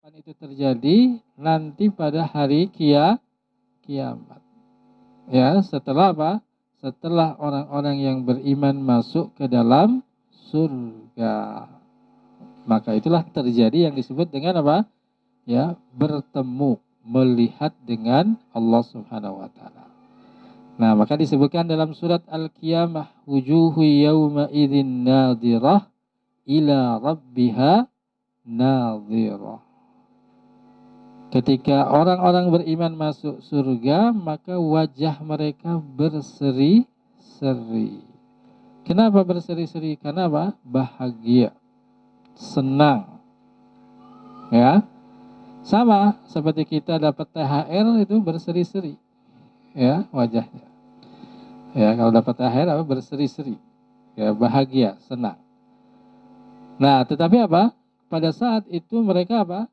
kapan itu terjadi? Nanti pada hari kiamat. Ya, setelah apa? Setelah orang-orang yang beriman masuk ke dalam surga. Maka itulah terjadi yang disebut dengan apa? Ya, bertemu, melihat dengan Allah Subhanahu wa taala. Nah, maka disebutkan dalam surat Al-Qiyamah, wujuhu yawma idzin nadhirah ila rabbiha nadhirah. Ketika orang-orang beriman masuk surga, maka wajah mereka berseri-seri. Kenapa berseri-seri? Karena apa? Bahagia, senang. Ya. Sama seperti kita dapat THR itu berseri-seri. Ya, wajahnya. Ya, kalau dapat THR apa? Berseri-seri. Ya, bahagia, senang. Nah, tetapi apa? Pada saat itu mereka apa?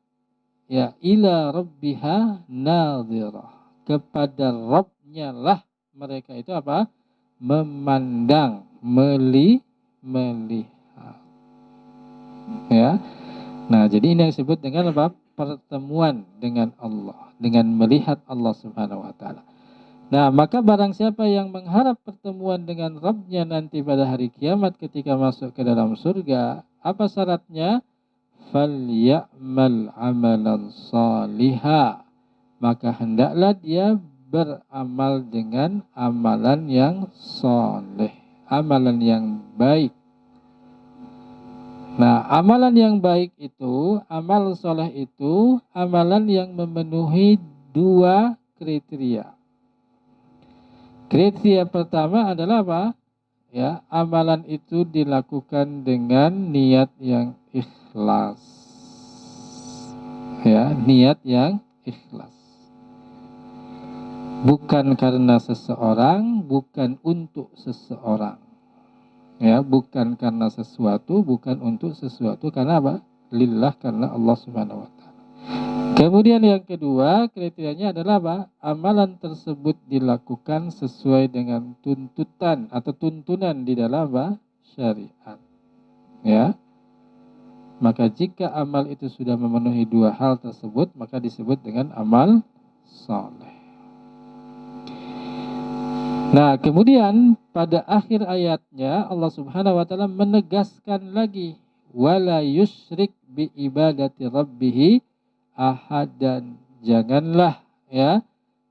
Ya, ila rabbiha nadhirah. Kepada Rabbnya lah mereka itu apa? Memandang, melihat. Ya. Nah, jadi ini yang disebut dengan apa? Pertemuan dengan Allah, dengan melihat Allah Subhanahu wa taala. Nah, maka barang siapa yang mengharap pertemuan dengan Rabbnya nanti pada hari kiamat ketika masuk ke dalam surga, apa syaratnya? Falyamal amalan salihah, maka hendaklah dia beramal dengan amalan yang soleh, amalan yang baik. Nah, amalan yang baik itu, amal soleh itu, amalan yang memenuhi dua kriteria. Kriteria pertama adalah apa? Ya, amalan itu dilakukan dengan niat yang ikhlas. Ya, niat yang ikhlas. Bukan karena seseorang, bukan untuk seseorang. Ya, bukan karena sesuatu, bukan untuk sesuatu. Karena apa? Lillah, karena Allah Subhanahu wa taala. Kemudian yang kedua, kriterianya adalah apa? Amalan tersebut dilakukan sesuai dengan tuntutan atau tuntunan di dalam apa? Syariat. Ya. Maka jika amal itu sudah memenuhi dua hal tersebut, maka disebut dengan amal saleh. Nah, kemudian pada akhir ayatnya Allah Subhanahu wa taala menegaskan lagi, wala yusyrik bi ibadati rabbih ahadan. Janganlah ya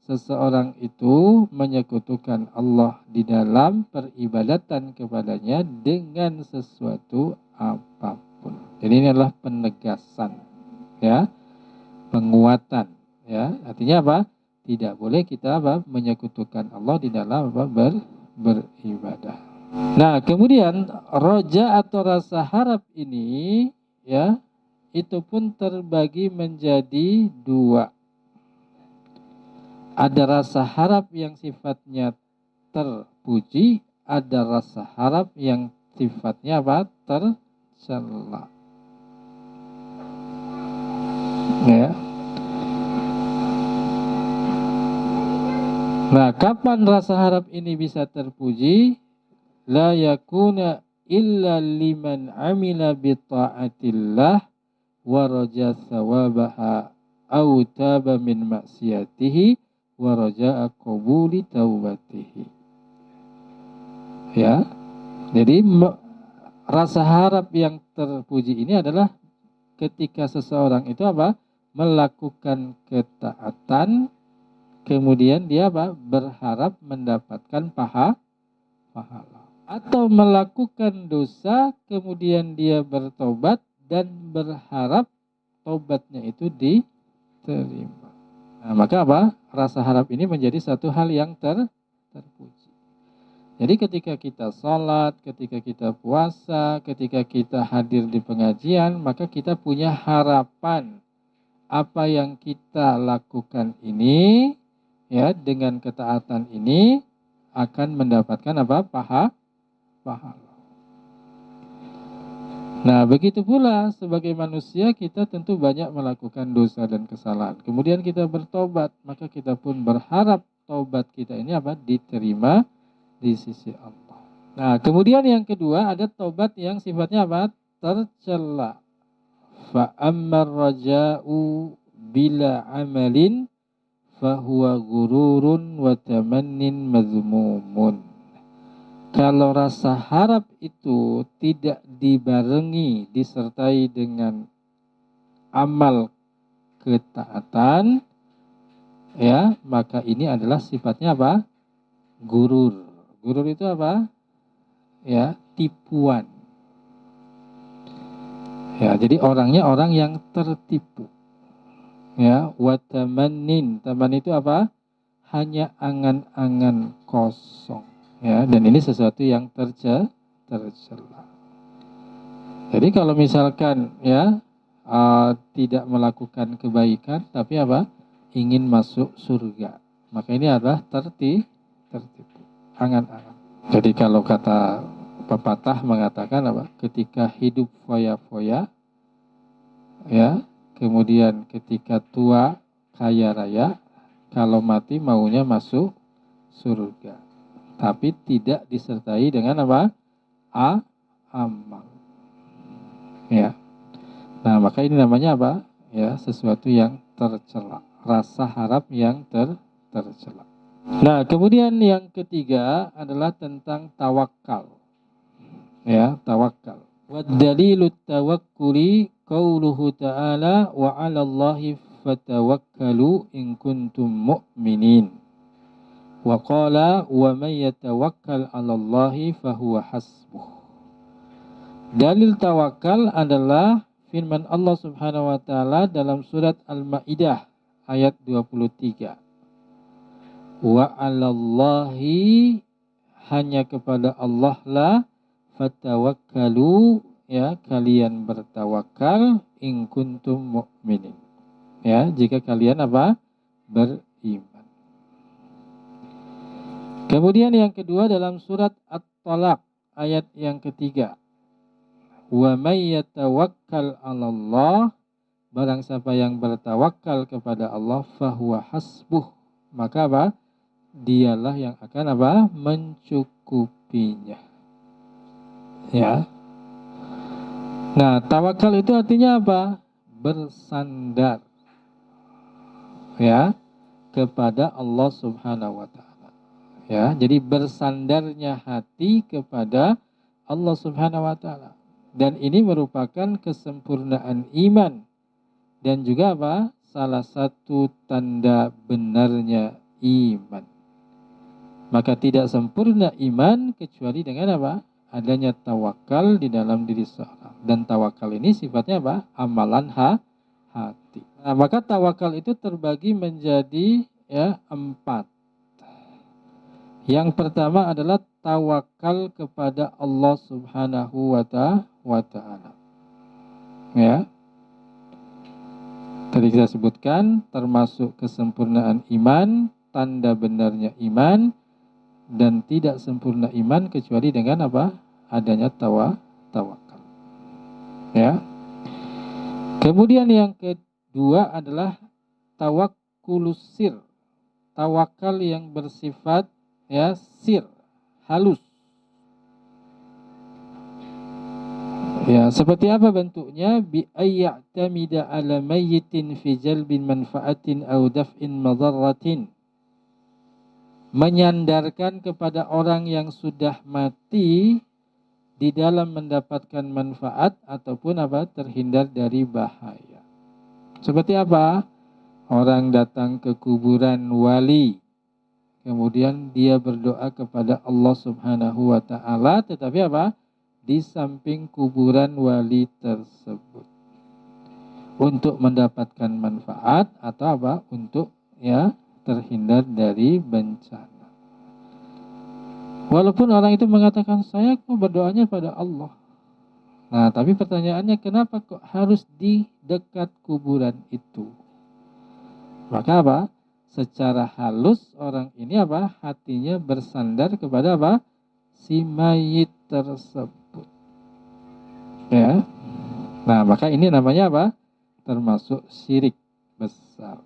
seseorang itu menyekutukan Allah di dalam peribadatan kepadanya dengan sesuatu apapun. Jadi ini adalah penegasan, ya, penguatan, ya. Artinya apa? Tidak boleh kita apa? Menyekutukan Allah di dalam apa? Beribadah. Nah, kemudian roja atau rasa harap ini, ya, itu pun terbagi menjadi dua. Ada rasa harap yang sifatnya terpuji, ada rasa harap yang sifatnya apa? Tercela. Ya. Nah, kapan rasa harap ini bisa terpuji? La yakuna illa liman amila bi ta'atillah wa raja thawabaha au taba min maksiatihi wa raja'a qabuli taubatihi. Ya. Jadi rasa harap yang terpuji ini adalah ketika seseorang itu apa? Melakukan ketaatan, kemudian dia apa? Berharap mendapatkan pahala. Atau melakukan dosa, kemudian dia bertobat dan berharap tobatnya itu diterima. Nah, maka apa? Rasa harap ini menjadi satu hal yang terpuji. Jadi ketika kita sholat, ketika kita puasa, ketika kita hadir di pengajian, maka kita punya harapan apa yang kita lakukan ini, ya, dengan ketaatan ini akan mendapatkan apa? Pahala. Nah, begitu pula sebagai manusia kita tentu banyak melakukan dosa dan kesalahan. Kemudian kita bertobat, maka kita pun berharap tobat kita ini apa? Diterima di sisi Allah. Nah, kemudian yang kedua ada tobat yang sifatnya apa? Tercela. fa ammar raja'u bila amalin fahuwa gururun wa tamannin mazmumun. Kalau rasa harap itu tidak dibarengi, disertai dengan amal ketaatan, ya, maka ini adalah sifatnya apa? Gurur. Gurur itu apa? Ya, tipuan. Ya, jadi orangnya orang yang tertipu. Ya, watamannin. Taman itu apa? Hanya angan-angan kosong. Ya, dan ini sesuatu yang tercela. Jadi kalau misalkan ya tidak melakukan kebaikan, tapi apa? Ingin masuk surga, maka ini adalah tertipu, angan-angan. Jadi kalau kata pepatah mengatakan apa? Ketika hidup foya-foya, ya, kemudian ketika tua kaya raya, kalau mati maunya masuk surga, tapi tidak disertai dengan apa? Amal. Ya. Nah, maka ini namanya apa? Ya, sesuatu yang tercela. Rasa harap yang tercela. Nah, kemudian yang ketiga adalah tentang tawakal. Ya, tawakal. Wa dalilut tawakkuli qauluhu ta'ala wa 'alallahi fatawakkalu in kuntum mu'minin. Wa qala wa may yatawakkal 'alallahi fahuwa hasbuh. Dalil tawakal adalah firman Allah Subhanahu wa taala dalam surat Al-Maidah ayat 23. Wa 'alallahi, hanya kepada Allah lah, fatawakkalu, ya, kalian bertawakal, in kuntum mu'minin. Ya, jika kalian apa? Beriman. Kemudian yang kedua dalam surat At-Talaq ayat yang ketiga. Wa may yatawakkal 'alallah, barang siapa yang bertawakal kepada Allah, fahuwa hasbuh, maka apa? Dialah yang akan apa? Mencukupinya. Ya. Nah, tawakal itu artinya apa? Bersandar, ya, kepada Allah Subhanahu wa taala. Ya, jadi bersandarnya hati kepada Allah Subhanahu wa taala. Dan ini merupakan kesempurnaan iman dan juga apa? Salah satu tanda benarnya iman. Maka tidak sempurna iman kecuali dengan apa? Adanya tawakal di dalam diri seorang. Dan tawakal ini sifatnya apa? Amalan hati. Nah, maka tawakal itu terbagi menjadi ya 4. Yang pertama adalah tawakal kepada Allah Subhanahu wa ta'ala. Ya. Tadi kita sebutkan termasuk kesempurnaan iman, tanda benarnya iman, dan tidak sempurna iman kecuali dengan apa? Adanya tawakal. Ya. Kemudian yang kedua adalah tawakkulus sir. Tawakal yang bersifat ya sir, halus. Ya, seperti apa bentuknya? Bi ayya'tamida 'ala mayyitin fi jalbin manfaatin aw daf'in madarratin. Menyandarkan kepada orang yang sudah mati di dalam mendapatkan manfaat ataupun apa? Terhindar dari bahaya. Seperti apa? Orang datang ke kuburan wali, kemudian dia berdoa kepada Allah Subhanahu wa ta'ala, tetapi apa? Di samping kuburan wali tersebut. Untuk mendapatkan manfaat atau apa? Untuk ya terhindar dari bencana. Walaupun orang itu mengatakan, saya kok berdoanya pada Allah. Nah, tapi pertanyaannya, kenapa kok harus di dekat kuburan itu? Maka apa? Secara halus orang ini apa? Hatinya bersandar kepada apa? Si mayit tersebut. Ya. Nah, maka ini namanya apa? Termasuk syirik besar.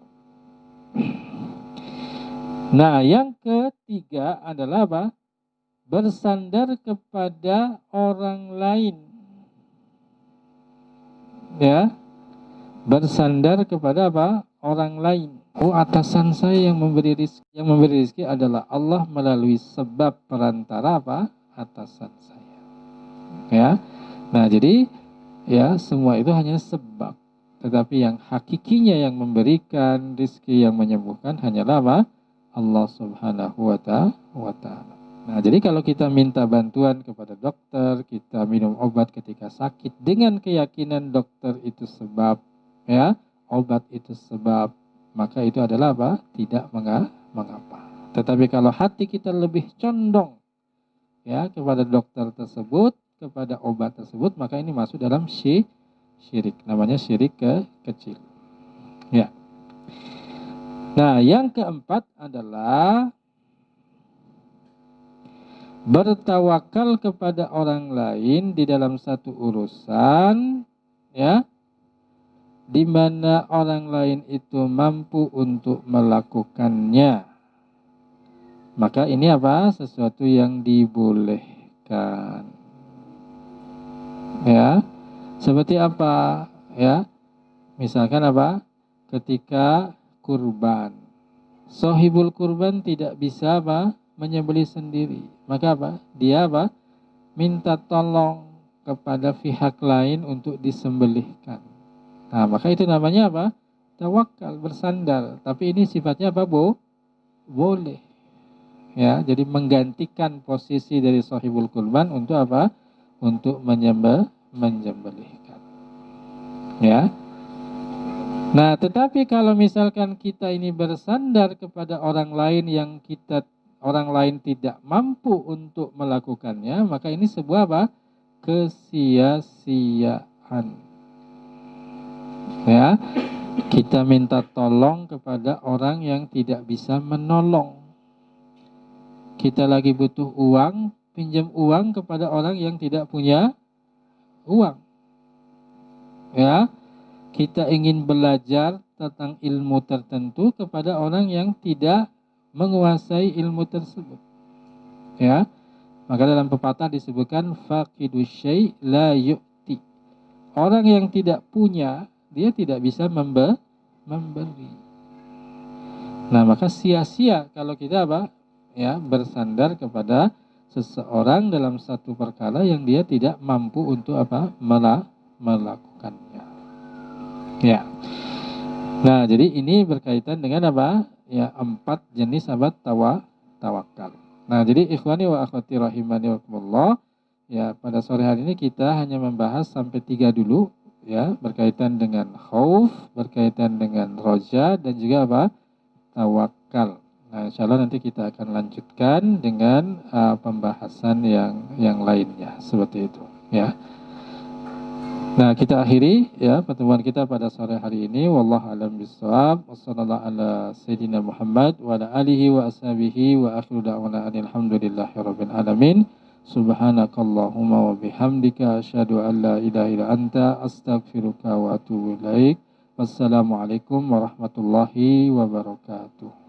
Nah, yang ketiga adalah apa? Bersandar kepada orang lain. Ya. bersandar kepada apa? Orang lain. Oh, atasan saya yang memberi rezeki. Yang memberi rezeki adalah Allah melalui sebab perantara apa? Atasan saya. Ya. Nah, jadi ya semua itu hanya sebab. Tetapi yang hakikinya yang memberikan rezeki, yang menyembuhkan hanyalah apa? Allah Subhanahu wa ta'ala. Nah, jadi kalau kita minta bantuan kepada dokter, kita minum obat ketika sakit dengan keyakinan dokter itu sebab, ya, obat itu sebab, maka itu adalah apa? Tidak mengapa. Tetapi kalau hati kita lebih condong, ya, kepada dokter tersebut, kepada obat tersebut, maka ini masuk dalam syirik. Namanya syirik kecil. Ya. Nah, yang keempat adalah bertawakal kepada orang lain di dalam satu urusan, ya, di mana orang lain itu mampu untuk melakukannya. Maka ini apa? Sesuatu yang dibolehkan. Ya, seperti apa? Ya, misalkan apa? Ketika kurban, sohibul kurban tidak bisa apa? Menyembelih sendiri. Maka apa? Dia apa? Minta tolong kepada pihak lain untuk disembelihkan. Nah, maka itu namanya apa? Tawakal, bersandar. Tapi ini sifatnya apa, Bu? Boleh. Ya, jadi menggantikan posisi dari sohibul kurban untuk apa? Untuk menyembelihkan. Ya. Nah, tetapi kalau misalkan kita ini bersandar kepada orang lain yang orang lain tidak mampu untuk melakukannya, maka ini sebuah apa? Kesia-siaan. Ya, kita minta tolong kepada orang yang tidak bisa menolong. Kita lagi butuh uang, pinjam uang kepada orang yang tidak punya uang. Ya, kita ingin belajar tentang ilmu tertentu kepada orang yang tidak menguasai ilmu tersebut. Ya, maka dalam pepatah disebutkan faqidus syai' la yu'ti. Orang yang tidak punya, dia tidak bisa memberi. Nah, maka sia-sia kalau kita apa? Ya, bersandar kepada seseorang dalam satu perkara yang dia tidak mampu untuk apa? Melakukannya. Ya. Nah, jadi ini berkaitan dengan apa? Ya, 4 jenis apa? Tawakal. Nah, jadi ikhwani wa akhwati rahimani wakumullah, ya, pada sore hari ini kita hanya membahas sampai 3 dulu, ya, berkaitan dengan khauf, berkaitan dengan roja, dan juga apa? Tawakal. Nah, insya Allah nanti kita akan lanjutkan dengan pembahasan yang lainnya, seperti itu, ya. Nah, kita akhiri ya pertemuan kita pada sore hari ini. Wallahu a'lam bishawab. Wassallallahu ala sayyidina Muhammad wa ala alihi wa ashabihi wa akhiru da'wana alhamdulillahirabbil alamin. Subhanakallahumma wa bihamdika asyhadu an la ilaha illa anta astaghfiruka wa atubu ilaik. Wassalamualaikum warahmatullahi wabarakatuh.